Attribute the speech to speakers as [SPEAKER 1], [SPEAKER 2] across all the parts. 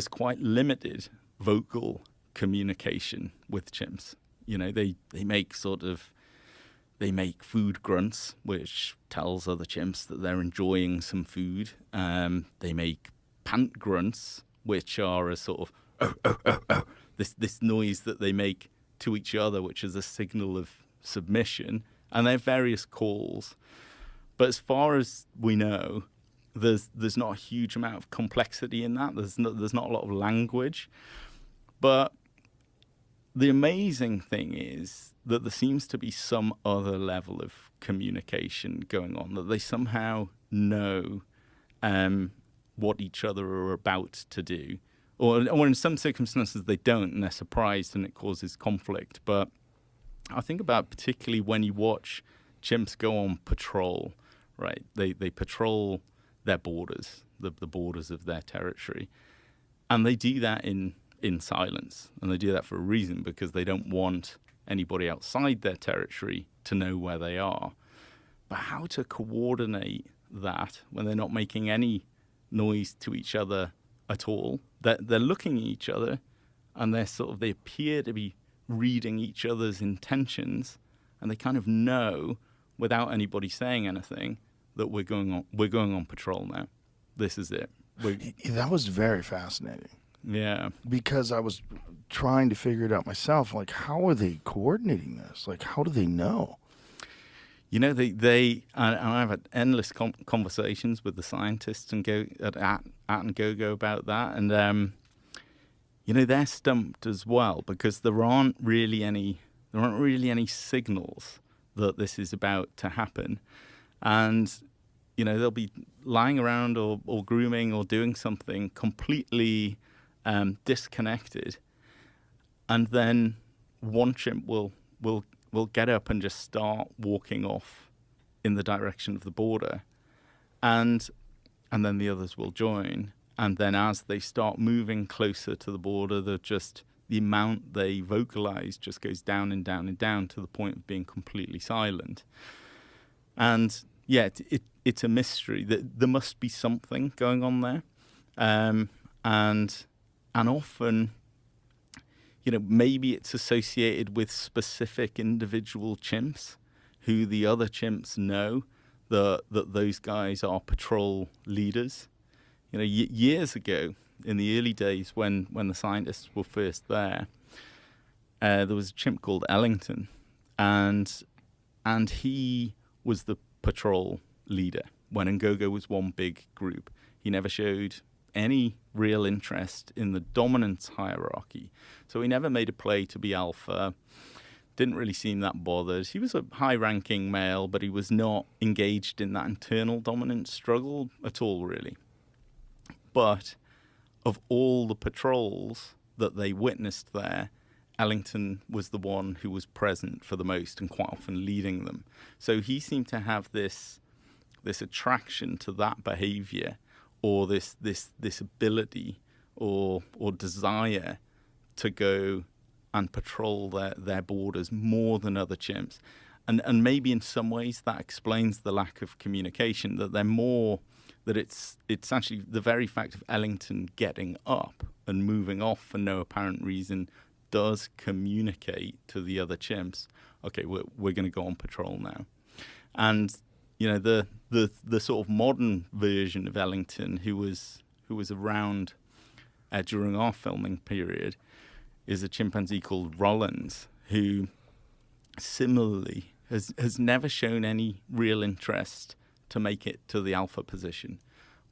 [SPEAKER 1] there's quite limited vocal communication with chimps. They make they make food grunts, which tells other chimps that they're enjoying some food. They make pant grunts, which are a sort of this noise that they make to each other, which is a signal of submission. And they have various calls. But as far as we know, there's not a huge amount of complexity in that. There's not a lot of language. But the amazing thing is that there seems to be some other level of communication going on, that they somehow know what each other are about to do. Or in some circumstances they don't, and they're surprised and it causes conflict. But I think about particularly when you watch chimps go on patrol, right? They patrol their borders, the borders of their territory. And they do that in silence. And they do that for a reason, because they don't want anybody outside their territory to know where they are. But how to coordinate that when they're not making any noise to each other at all? They're looking at each other, and they appear to be reading each other's intentions, and they kind of know without anybody saying anything that we're going on patrol now. This is it.
[SPEAKER 2] That was very fascinating.
[SPEAKER 1] Yeah.
[SPEAKER 2] Because I was trying to figure it out myself. Like, how are they coordinating this? Like, how do they know?
[SPEAKER 1] They I've had endless conversations with the scientists and at and go about that, and they're stumped as well, because there aren't really any signals that this is about to happen, and they'll be lying around or grooming or doing something completely disconnected, and then one chimp will get up and just start walking off in the direction of the border, and then the others will join. And then as they start moving closer to the border, the amount they vocalize just goes down and down and down to the point of being completely silent. And yeah, it's a mystery. There must be something going on there, and often, maybe it's associated with specific individual chimps who the other chimps know that those guys are patrol leaders. Years ago, in the early days when the scientists were first there was a chimp called Ellington, and he was the patrol leader when Ngogo was one big group. He never showed any real interest in the dominance hierarchy. So he never made a play to be alpha, didn't really seem that bothered. He was a high-ranking male, but he was not engaged in that internal dominance struggle at all, really. But of all the patrols that they witnessed there, Ellington was the one who was present for the most and quite often leading them. So he seemed to have this attraction to that behavior, or this ability or desire to go and patrol their borders more than other chimps. And maybe in some ways that explains the lack of communication, that it's actually the very fact of Ellington getting up and moving off for no apparent reason does communicate to the other chimps, okay, we're going to go on patrol now. And the sort of modern version of Ellington, who was around during our filming period, is a chimpanzee called Rollins, who similarly has never shown any real interest to make it to the alpha position,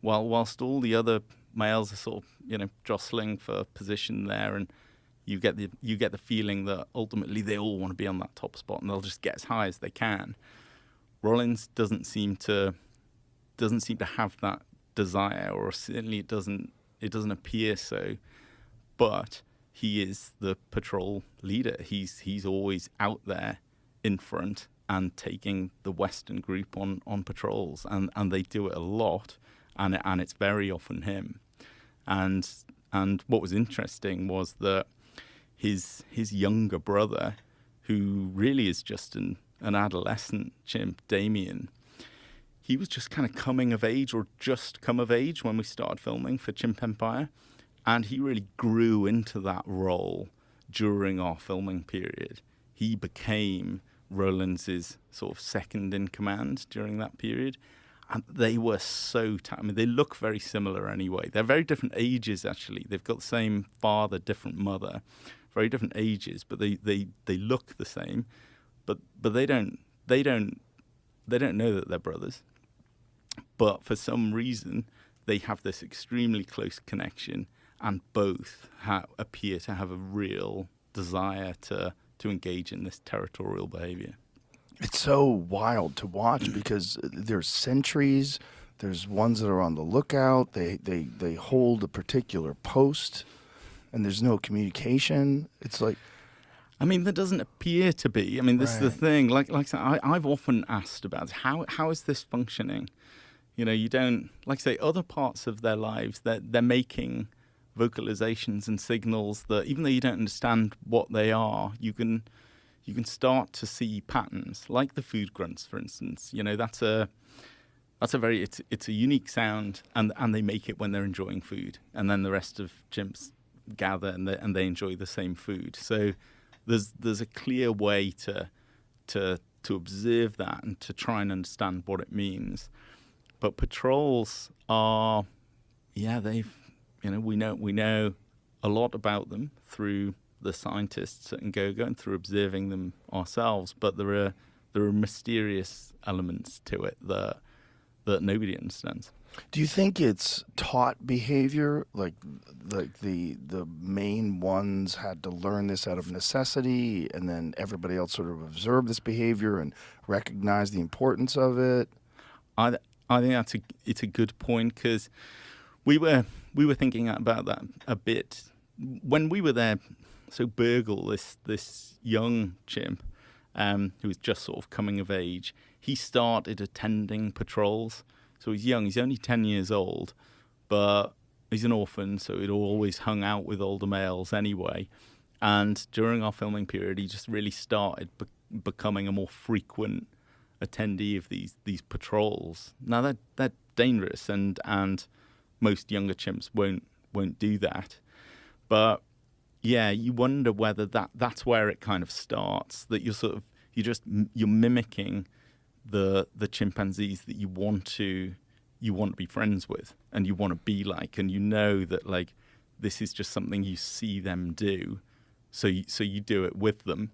[SPEAKER 1] whilst all the other males are sort of jostling for position there, and you get the feeling that ultimately they all want to be on that top spot and they'll just get as high as they can. Rollins doesn't seem to have that desire, or certainly it doesn't appear so. But he is the patrol leader. He's always out there in front and taking the Western group on patrols, and they do it a lot, and it's very often him. And what was interesting was that his younger brother, who really is just an adolescent chimp, Damien, he was just kind of coming of age, or just come of age when we started filming for Chimp Empire. And he really grew into that role during our filming period. He became Roland's sort of second in command during that period. And they were I mean, they look very similar anyway. They're very different ages, actually. They've got the same father, different mother, very different ages, but they look the same. But they don't know that they're brothers. But for some reason, they have this extremely close connection, and both appear to have a real desire to engage in this territorial behavior.
[SPEAKER 2] It's so wild to watch because there's sentries, there's ones that are on the lookout, they hold a particular post, and there's no communication. It's like,
[SPEAKER 1] I mean, there doesn't appear to be. I mean, this is the thing. Like I said, I've often asked about how is this functioning? You know, you don't, like I say, other parts of their lives, they're making vocalizations and signals that even though you don't understand what they are, you can start to see patterns, like the food grunts, for instance. You know, it's a unique sound, and they make it when they're enjoying food, and then the rest of chimps gather and they enjoy the same food. So there's a clear way to observe that and to try and understand what it means. But patrols are, we know a lot about them through the scientists at Ngogo and through observing them ourselves. But there are mysterious elements to it that nobody understands.
[SPEAKER 2] do you think it's taught behavior? Like the main ones had to learn this out of necessity, and then everybody else sort of observed this behavior and recognized the importance of it?
[SPEAKER 1] I think it's a good point, because we were thinking about that a bit when we were there. So Burgle, this young chimp who was just sort of coming of age, he started attending patrols. So he's young; he's only 10 years old, but he's an orphan, so he'd always hung out with older males anyway. And during our filming period, he just really started becoming a more frequent attendee of these patrols. Now they're dangerous, and most younger chimps won't do that. But yeah, you wonder whether that's where it kind of starts. That you're mimicking the chimpanzees that you want to be friends with and you want to be like, and you know that like this is just something you see them do, so you do it with them.